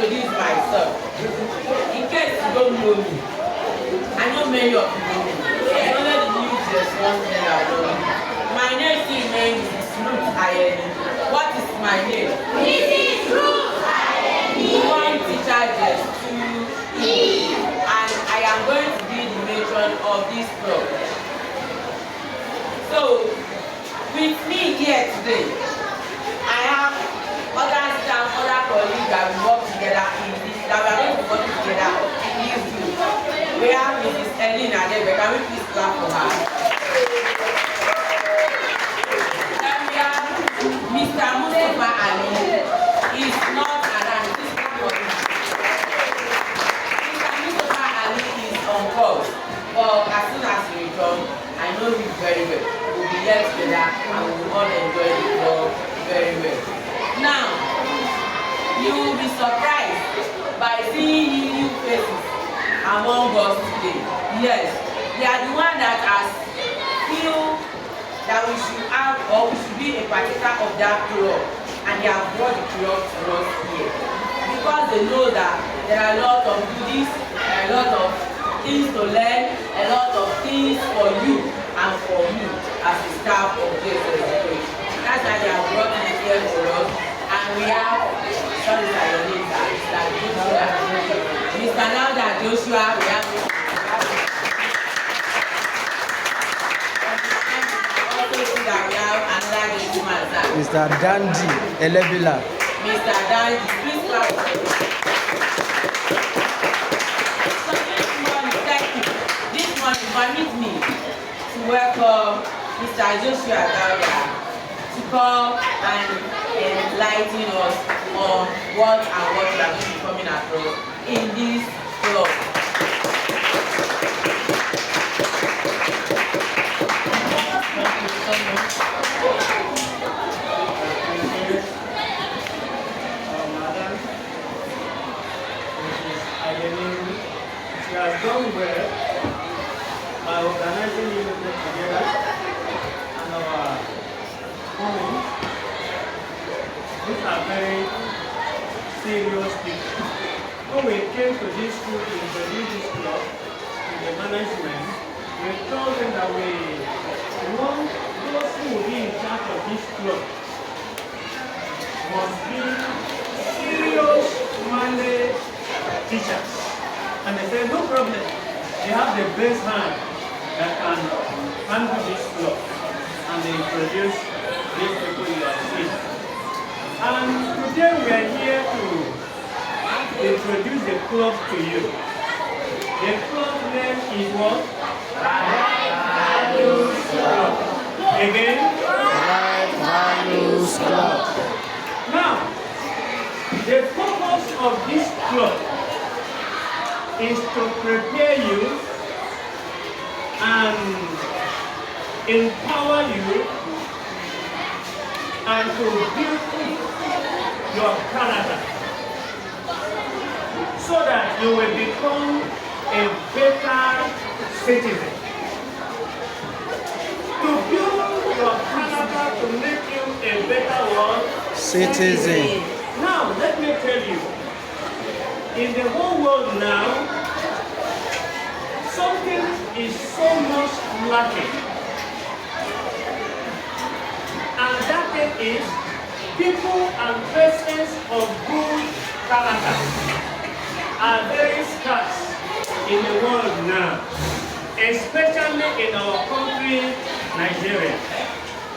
introduce myself. In case you don't know me, I know many of you know me. I only the new JSS my name is Ruth Ayeni. What is my name? Mrs. Ruth Ayeni. One teacher JS2E. And I am going to be the matron of this club. So, with me here today, I have other staff, other colleagues that we work together in this, that we are going to work together in this group. We have Mrs. Elena there, can we please clap for her? Then we have Mr. Mustafa Ali. He's not around. Mr. Mustafa Ali is on course, but as soon as he returns, I know him very well. We'll be here together and we will all enjoy the club very well. Now, you will be surprised by seeing new faces among us today. Yes, they are the one that has feel that we should have or we should be a partaker of that club, and they have brought the club to us here because they know that there are a lot of goodies, a lot of things to learn, a lot of things for you and for me as a staff of JSS. That's why they have brought it here for us. And we have, sorry for your name, Mr. Joshua. Mr. Lauda Joshua, we have another gentleman, Mr. Dandy Elebila. Mr. Dandy, please clap. So this morning, permit me to welcome Mr. Joshua Lauda to come and enlighten us on what and what we are going to be coming across in this club. Thank you so much. Madam, Mrs. Ayeni, she has done well by organizing you together and our comments. These are very serious people. When we came to this school to introduce this club to the management, we told them that we want those who will be in charge of this club must be serious minded teachers. And they said, no problem. They have the best hand that can handle this club. And they introduced these people you are seeing. And today we are here to introduce the club to you. The club name is what? Right Values Club. Again? Right Values Club. Now, the purpose of this club is to prepare you and empower you and to build your character so that you will become a better citizen. To build your character to make you a better one. Citizen. Now, let me tell you, in the whole world now, something is so much lacking. And that thing is people and persons of good character are very scarce in the world now, especially in our country, Nigeria.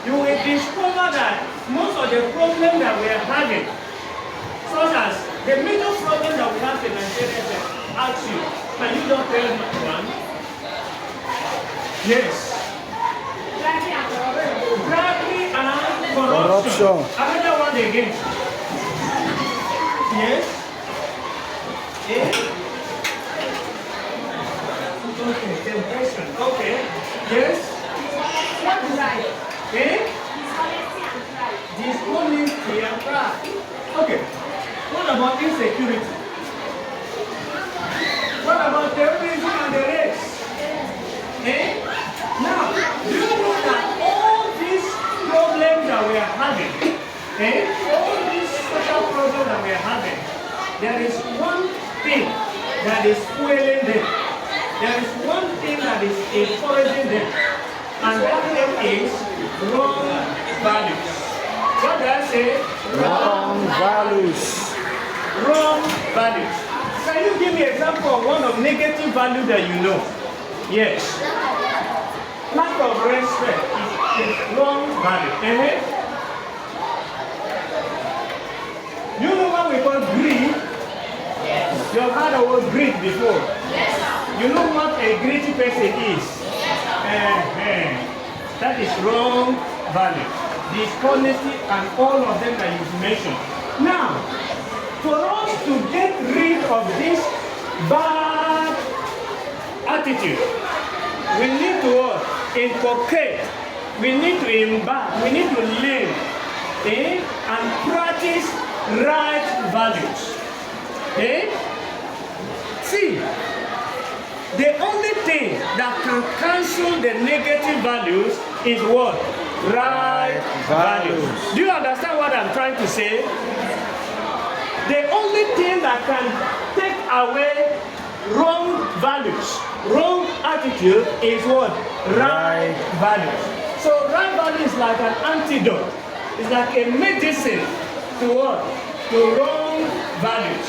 You will discover that most of the problems that we are having, such as the major problem that we have in Nigeria, is ask you, can you not tell me one? Yes. Bribery and corruption. Another one again. Yes. Yeah. Okay. Yes. What right? Eh? Dishonesty and pride. Dishonesty and pride. Okay. What about insecurity? What about terrorism and the rest? Eh? Now, do you know that all these problems that we are having, all these social problems that we are having, there is one thing that is fueling them. There is one thing that is encouraging them. And that thing is wrong values. What do I say? Wrong values. Wrong values. Can you give me an example of one of negative value that you know? Yes. Lack of respect is wrong value. You know what we call greed? Yes. You have heard the word greed before. Yes. You know what a greedy person is? That is wrong value. Dishonesty and all of them that you've mentioned. Now, for us to get rid of this bad attitude, we need to inculcate, we need to embark, we need to live and practice right values. See, the only thing that can cancel the negative values is what? Right values. Do you understand what I'm trying to say? The only thing that can take away wrong values, wrong attitude is what? Right values. So right value is like an antidote. It's like a medicine to what? To wrong values.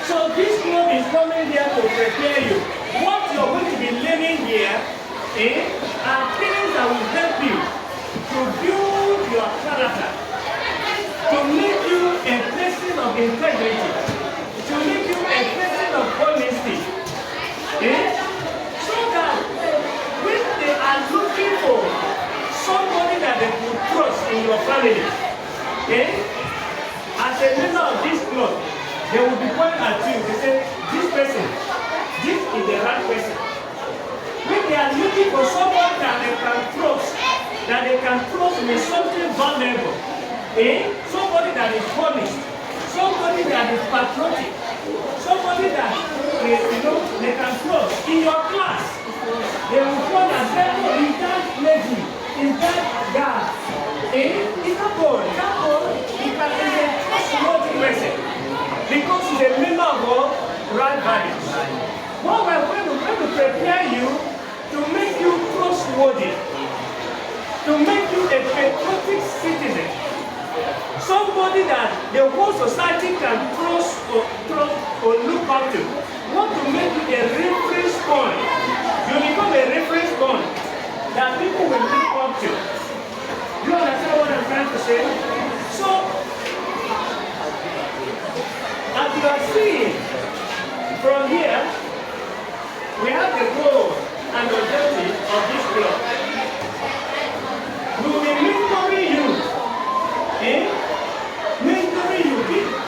So this club is coming here to prepare you. What you're going to be learning here are things that will help you to build your character, to make you a person of integrity, to make you a person of honesty. So that when they are looking for somebody that they could trust in your family, as a member of this club, they will be pointing at you. They say, this person, this is the right person. When they are looking for someone that they can trust with something valuable, somebody that is honest, somebody that is patriotic, somebody that they can trust in your class, they will point and say, oh, in that lady, in that guy, in that boy, he can be a trustworthy person. Because he's a member of right values. What we're going to prepare you to make you trustworthy, to make you a patriotic citizen, somebody that the whole society can trust or look up to. Want to make you a reference point. You become a reference point that people will look up to. You understand what I'm trying to say? So, as you are seeing from here, we have the goal and objective of this club. We will be mentoring you,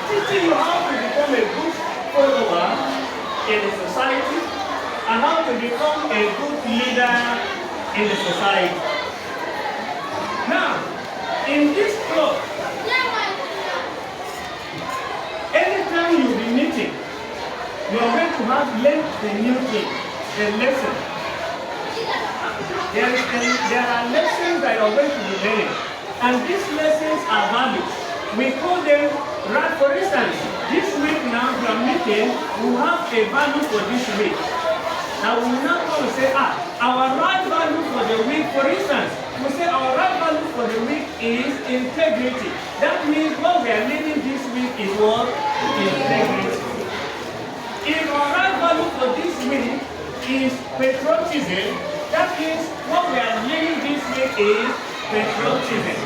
teaching you how to become a good follower in the society and how to become a good leader in the society. Now, in this club, anytime you will be meeting, you are going to have learned a new thing, a lesson. There are lessons that you are going to be learning, and these lessons are values. We call them, right, for instance, this week now you are meeting, we have a value for this week. Now we will not go and say, our right value for the week, for instance, we say our right value for the week is integrity. That means what we are learning this week is what? Integrity. If our right value for this week is patriotism, that means what we are learning this week is patriotism.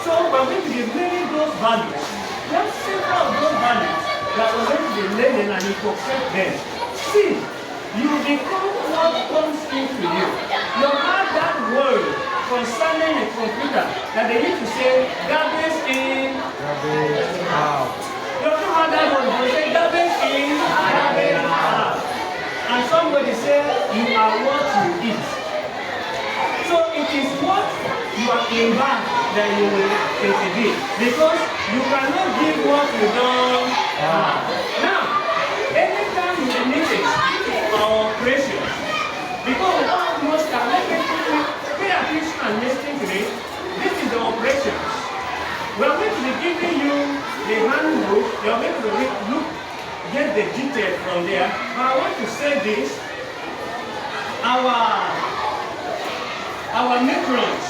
So we're going to be learning those values. There are several of those values that we're going to be learning and incorporate them. See, you become what comes into you. You have that word concerning a computer that they need to say garbage in, Garbage out. you don't have that word, they say garbage in, garbage out. And somebody say you are what you eat. So it is what you are in back that you will exhibit, because you cannot give what you don't have. Now, anytime you are meeting our operations, because we don't have much time, let me pay attention and listening to this. This is the operations. We are going to be giving you the the handbook, you're going to look, get the details from there. But I want to say this, our matrons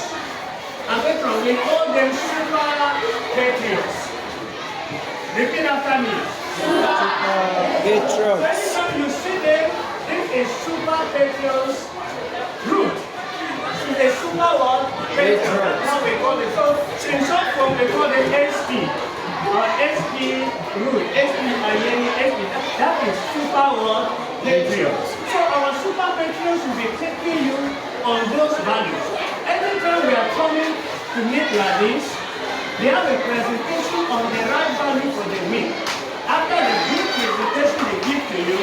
and patrons, we call them super patriots. Repeat after me. Patriots. Anytime you see them, this is super patriots route. It's a super what? Patriots. That's how we call it. So in short form, we call it SP. Or SP route. SP Ayeni, SP. That is super what? Patriots. So our super patriots will be taking you on those values. Anytime we are coming to meet like this, they have a presentation on the right value for the week. After the group presentation they give to you,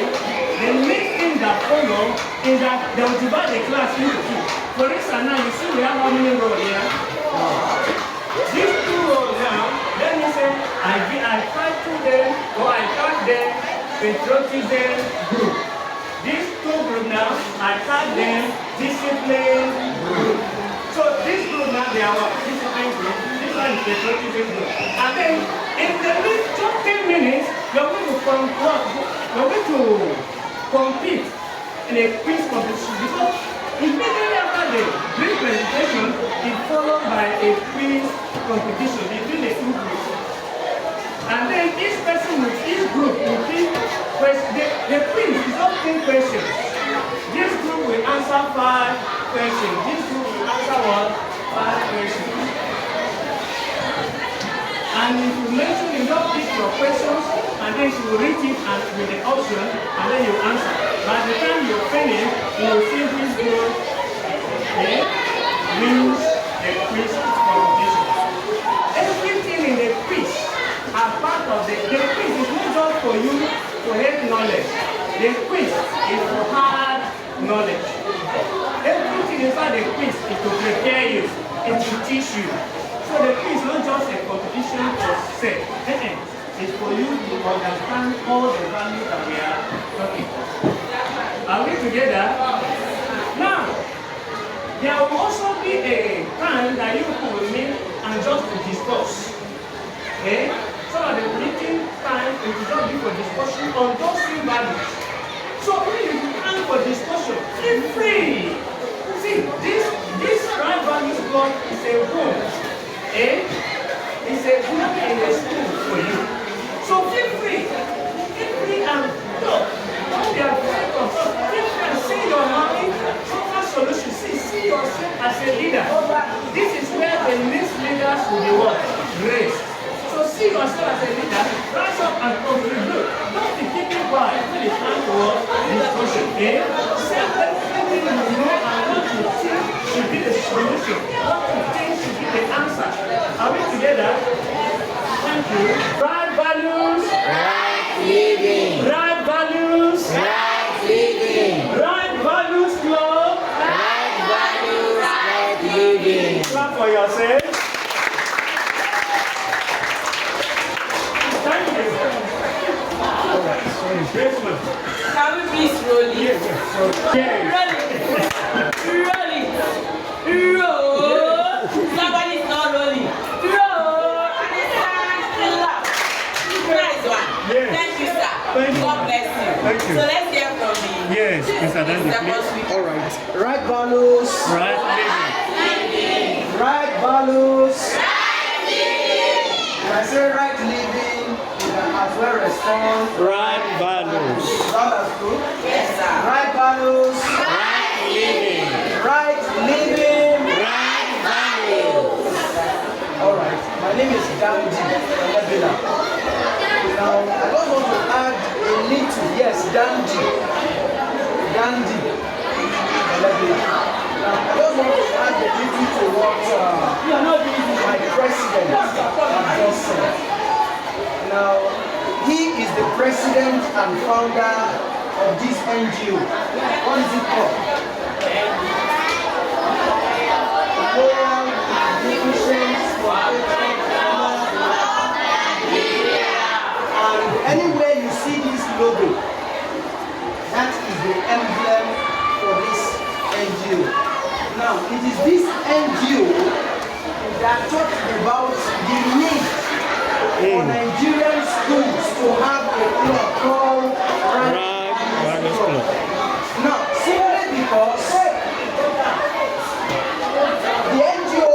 the next thing that follow is that they will divide the class into two. For instance, now you see we have how many rows here? These 2 rows now, let me say, I title them, or I tag them patriotism group. These 2 groups now, I tag them discipline group. So this group now, they are our discipline group. This one is patriotism group. And then, in the next 10 minutes, you're going to compete in a quiz competition, because immediately after the brief presentation is followed by a quiz competition between the 2 groups. And then each person with each group will pick the quiz is all 10 questions. This group will answer 5 questions. This group will answer what? 5 questions. And if you mention, you don't pick your questions, and then she will read it and with the option, and then you answer. By the time you finish, you will see this group wins the quiz competition. Everything in the quiz are part of the quiz is not just for you to have knowledge. The quiz is for hard knowledge. Everything inside the quiz is to prepare you, is to teach you. So the quiz is not just a competition per se. It's for you to understand all the values that we are talking about. Are we together? Now, there will also be a time that you will meet and just to discuss. Okay? So at the meeting time, it will just be for discussion on those 3 values. So if you plan for discussion, feel free. See, this right values block is a home. It's a group in the school for you. So feel free and talk. Don't be afraid of talk. Feel free and see your money, proper solution. See yourself as a leader. This is where the next leaders will be what? Raised. So see yourself as a leader, rise up and contribute. Don't be keeping quiet when it's time to work discussion. Say everything you know and what you think should be the solution. What you think should be the answer. Are we together? Thank you. Right values. Right living. Right values. Right living. Right values club. Right values. Right living. Clap for yourself. Thank you. Basement. Can we please roll it? Yes. Roll it. Roll. Somebody's not rolling. Roll. And it's clap. Nice one. Yes. Thank you, sir. Thank you. God bless you. Thank you. So let's hear from the Yes, Mr. Dandy, please. All right. Right values. Right living. Right values. When I say right living, you can as well respond. Right values. That's good. Yes, sir. Right values. Right living. Right living. Right values. All right. My name is Gandhi Lebila. Now, I just want to add a little. Yes, Gandhi. Gandhi Lebila. Now, I just want to add a little to what my president has just said. Now, he is the president and founder of this NGO. What is it called? Royal Divisions for And anywhere you see this logo, that is the emblem for this NGO. Now, it is this NGO that talks about the need for Nigerian schools to have a club called Riders Club. Now, simply because the NGO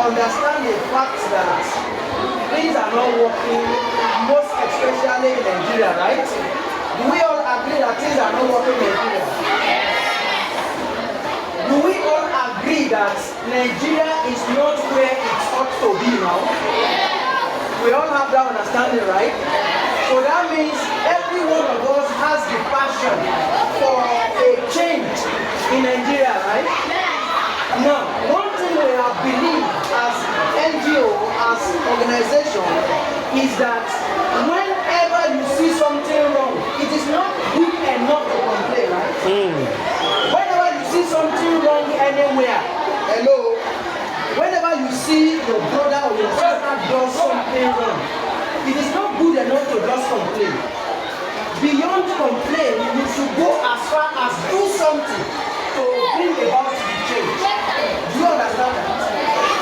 understand the fact that things are not working, most especially in Nigeria, right? Do we all agree that things are not working in Nigeria? Do we all agree that Nigeria is not where it ought to be now? We all have that understanding, right? So that means every one of us has the passion for a change in Nigeria, right? Now, one thing we have believed as NGO, as organization, is that whenever you see something wrong, it is not good enough to complain, right? Whenever you see something wrong anywhere, hello, whenever you see your brother or your sister does something wrong, it is not good enough to just complain. Beyond complain, you should go as far as do something to bring about the change. Do you understand that?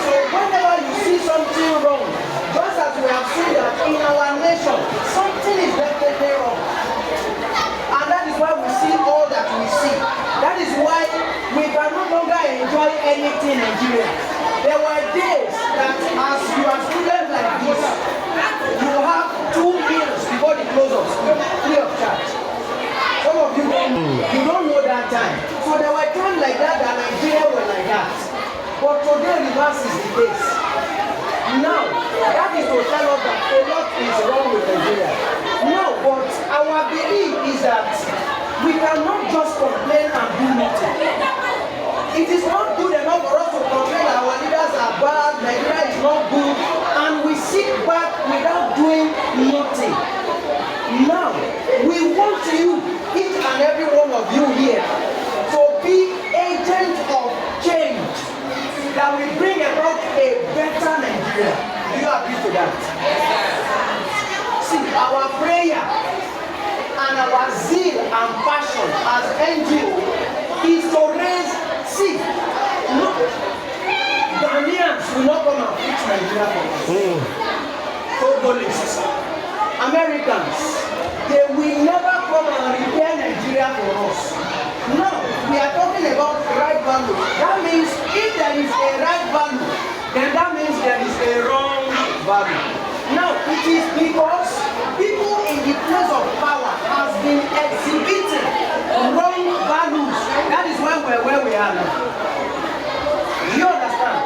So whenever you see something wrong, just as we have seen that in our nation, something is definitely wrong. And that is why we see all that we see. That is why we can no longer enjoy anything in Nigeria. There were days that as you are students like this, you have 2 meals before the close of school, free of charge. Some of you don't know that time. So there were times like that Nigeria were like that. But today reverse is the case. Now, that is to tell us that a lot is wrong with Nigeria. No, but our belief is that we cannot just complain and do nothing. It is not good enough for us to complain that our leaders are bad, Nigeria is not good, and we sit back without doing nothing. Now, we want you, each and every one of you here, to be agents of change that will bring about a better Nigeria. Do you agree to that? See, our prayer and our zeal and passion as NGO is to raise, see, look, Ghanaians will not come and fix Nigeria for us. Congolese, Americans, they will never come and repair Nigeria for us. No, we are talking about right value. That means if there is a right value, then that means there is a wrong value. Now, it is because people in the place of power has been exhibiting wrong values. That is why we're where we are now. Do you understand?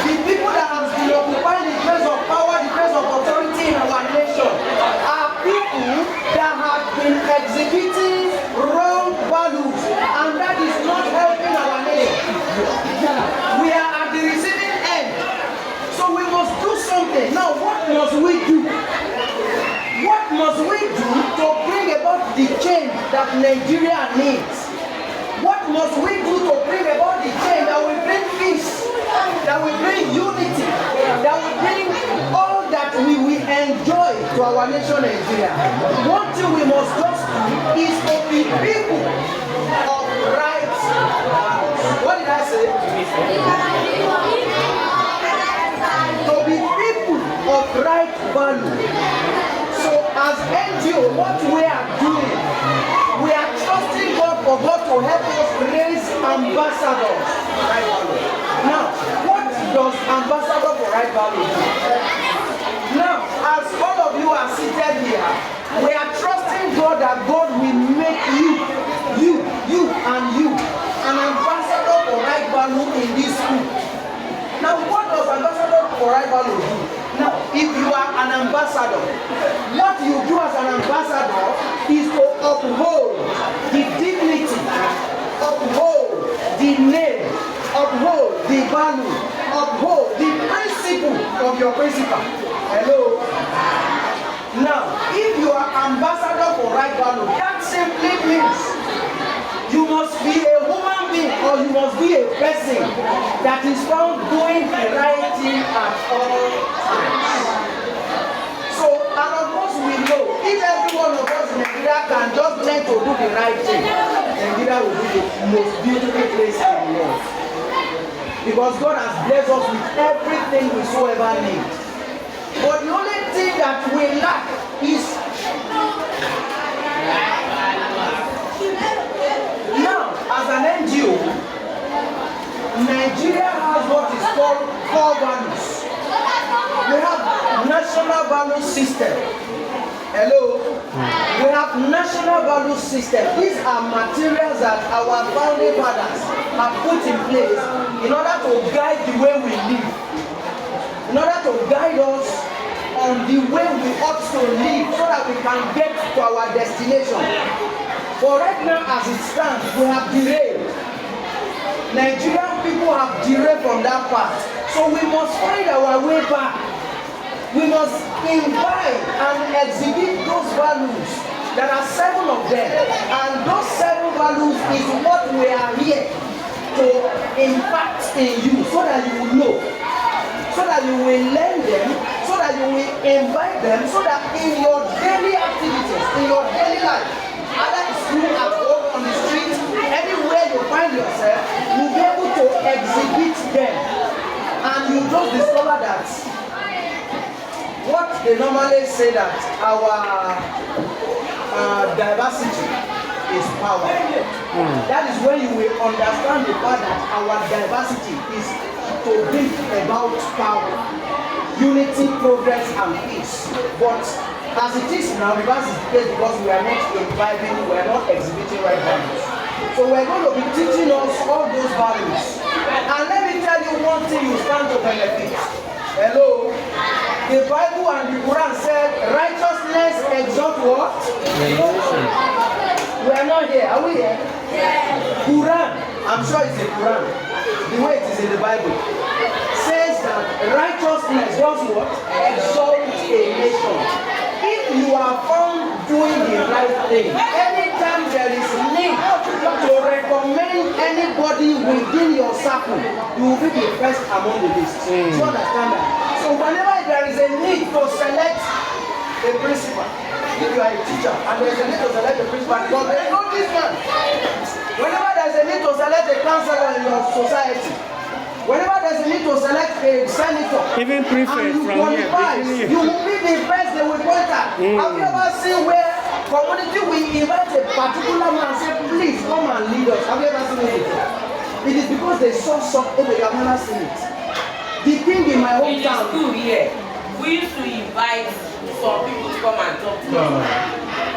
The people that have been occupying the place of power, the place of authority in our nation, are people that have been exhibiting wrong values, and that is not helping our nation. We are at the receiving end, so we must do something. Now, what must we do? What must we do to bring about the change that Nigeria needs? What must we do to bring about the change that will bring peace, that will bring unity, that will bring all that we will enjoy to our nation Nigeria? One thing we must just do is to be people of rights. What did I say? To be people of right value. So as NGO, what we are doing, we are trusting God for God to help us raise ambassadors for right value. Now, what does ambassador for right value do? Now, as all of you are seated here, we are trusting God that God will make you, an ambassador for right value in this school. Now, what does ambassador for right value do? Now, if you are an ambassador, what you do as an ambassador is to uphold the dignity, uphold the name, uphold the value, uphold the principle of your principal. Hello? Now, if you are ambassador for right value, that simply means you must be a human being or you must be a person that is found doing the right thing at all times. So, and of course we know, if every one of us in Nigeria can just learn to do the right thing, Nigeria will be the most beautiful place in the world. Because God has blessed us with everything we so ever need. But But the only thing that we lack is now, as an NGO, Nigeria has what is called core values. We have national value system. Hello? We have national value system. These are materials that our founding fathers have put in place in order to guide the way we live, in order to guide us on the way we ought to live so that we can get to our destination. But right now, as it stands, we have derailed. Nigerian people have derailed from that path. So we must find our way back. We must invite and exhibit those values. There are 7 of them. And those 7 values is what we are here to impact in you so that you will know, so that you will learn them, so that you will invite them, so that in your daily activities, in your daily life, either at school, at home, on the street, anywhere you find yourself, you'll be able to exhibit them. And you just discover that what they normally say that our diversity is power. That is when you will understand the fact that our diversity is to bring about power, unity, progress, and peace. But as it is now, reverse is the case because we are not imbibing, we are not exhibiting right values. So we are going to be teaching us all those values. And let me tell you one thing you stand to benefit. Hello? The Bible and the Quran said righteousness exalt what? We are not here. Are we here? Yes. Quran, I'm sure it's the Quran. The way it is in the Bible says that righteousness does what? Exalt a nation. If you are found doing the right thing, anytime there is need to recommend anybody within your circle, you will be the first among the list. Do you understand that? So whenever there is a need to select a principal, if you are a teacher and there is a need to select a principal, because there is no this man. Whenever there is a need to select a councillor in your society, whenever there is a need to select a senator, even prefect from qualify, here, you will be the first they will point at. Have you ever seen where community will invite a particular man and say, please come and lead us? Have you ever seen it before? It is because they saw something they have never seen it. The thing in my hometown. In the school here, we used to invite some people to come and talk to us.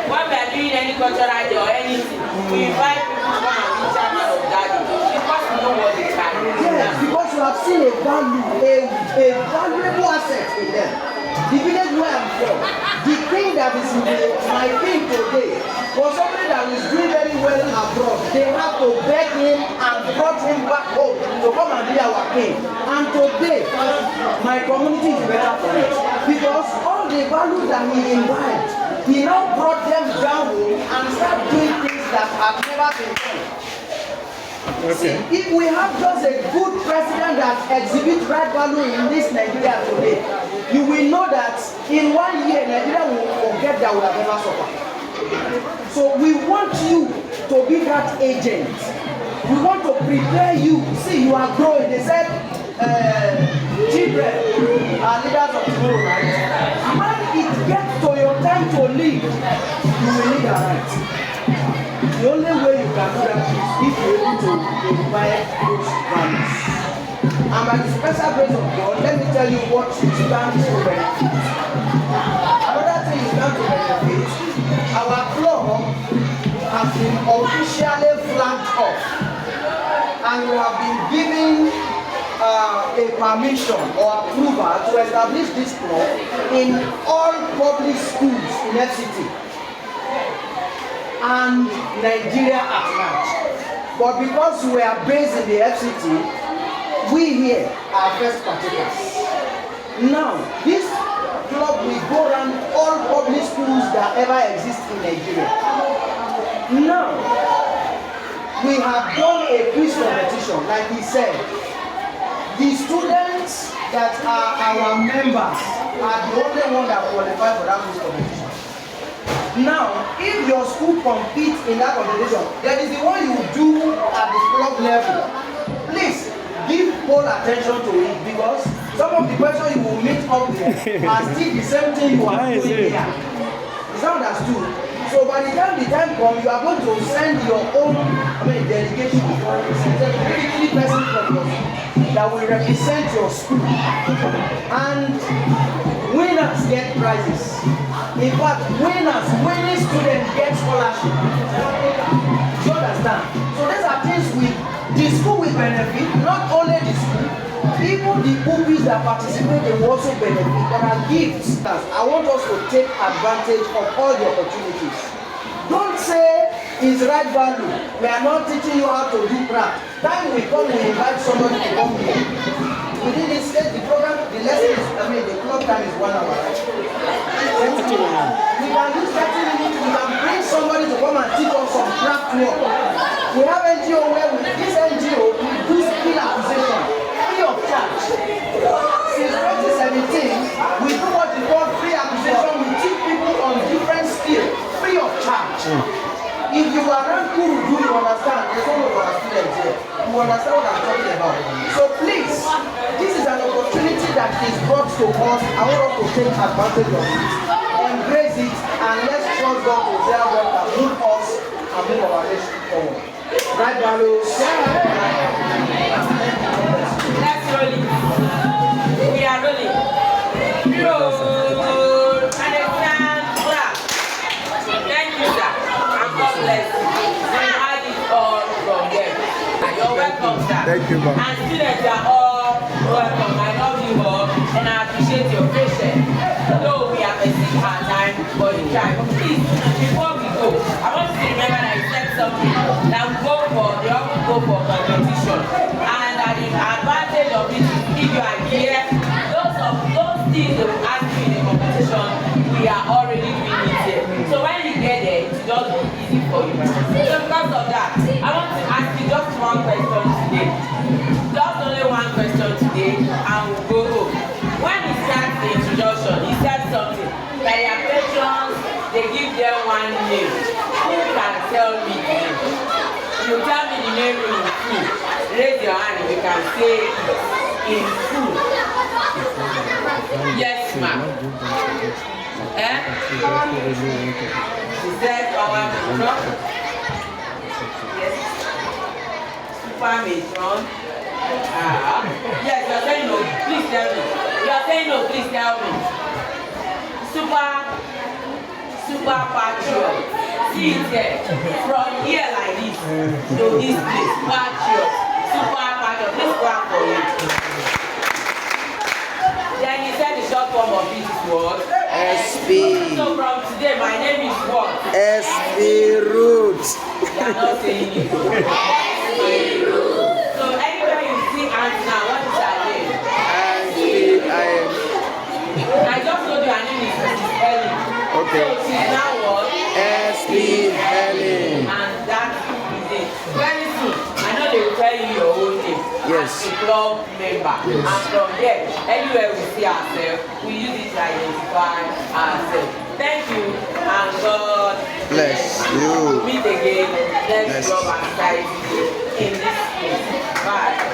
When we are doing any cultural day or anything, we invite people to come and be chairman of that day because we know what they can do. Yes, because you have seen a value, a valuable asset in them. The village where I'm from, the king that is my king today was somebody that is doing very well abroad. They have to beg him and brought him back home to come and be our king. And today, my community is better for it. Because all the values that he imbibed, he now brought them down home and started doing things that have never been done. Okay. See, if we have just a good president that exhibits right value in this Nigeria today, you will know that in 1 year, Nigeria will forget that we have ever suffered. So we want you to be that agent. We want to prepare you. See, you are growing. They said, children are leaders of tomorrow, right? When it gets to your time to lead, you will lead right. The only way you can do that is if you're able to invite those values. And by the special grace of God, let me tell you what you stand to benefit. Another thing you stand to benefit, our club has been officially flagged off. And we have been given a permission or approval to establish this club in all public schools in FCT and Nigeria at large. But because we are based in the FCT, we here are first partakers. Now, this club will go around all public schools that ever exist in Nigeria. Now, we have done a quiz competition, like he said. The students that are our members are the only ones that qualify for that quiz competition. Now, if your school competes in that competition, that is the one you do at the club level. Please give full attention to it because Some of the questions you will meet up there are still the same thing you are doing here. It's not understood. So by the time comes, you are going to send your own, delegation, three person from your school that will represent your school. And winners get prizes. In fact, winning students get scholarship. You understand? So these are things the school will benefit, not only the school, even the pupils that participate, they will also benefit. There are gifts. I want us to take advantage of all the opportunities. Don't say it's right value. We are not teaching you how to do craft. Time will come, we invite somebody to come here. Within this stage, the program, the lesson is, the clock time is 1 hour, right? We can use 30 minutes, we can bring somebody to come and teach us some craft work. We have NGO where this NGO, we do skill acquisition, free of charge. Since 2017, we do what we call free acquisition. We teach people on different skills, free of charge. If you are not cool, do you understand? There's one of our students here. You understand what I'm talking about. So please, this is an opportunity that is brought to us. I want us to take advantage of it, embrace it, and let's trust God to tell God that move us and move our nation forward. Right, values. Let's roll it. We are rolling. Roll. And a stand clap. Thank you, sir. And God bless you. We had it all from them. And you're welcome, sir. Thank you, ma'am. And students, you are all welcome. I love you all, and I appreciate your patience. Though we are missing our time for the time. Please, before we go, I want you to remember that I said something that we often go for competition. And that the advantage of it is if you are here, those things they will ask you in the competition, we are already doing it here. So when you get there, it's just easy for you. So because of that, I want to ask you just one question today. Just only one question today, and we'll go home. When he starts the introduction, he said something that their patrons, they give them one name. Who can tell me the name? You tell me the name in full. Raise your hand if you can say it in full. Yes, ma'am. She said our matron. Yes. Super matron. Yes, you're saying no. Please tell me. You're saying no. Please tell me. Super patriot. See it there. From here like this to this place. Patriot. Super patriot. Let's clap for you. Then he said the short form of it is what? SP. So from today, my name is what? SP Roots. You are not saying it. SP Roots. So anywhere you see Aunt now, what is her name? I just told you her name is Mrs. Ellen. Okay. So she's now what? SP Ellen. And that is it. Very soon, I know they will tell you your own name. Yes. As a club member. Yes. And from there, anywhere we see ourselves, we use it to identify ourselves. Thank you, and God Bless you. Meet again next Bless. job and society in this place. Bye.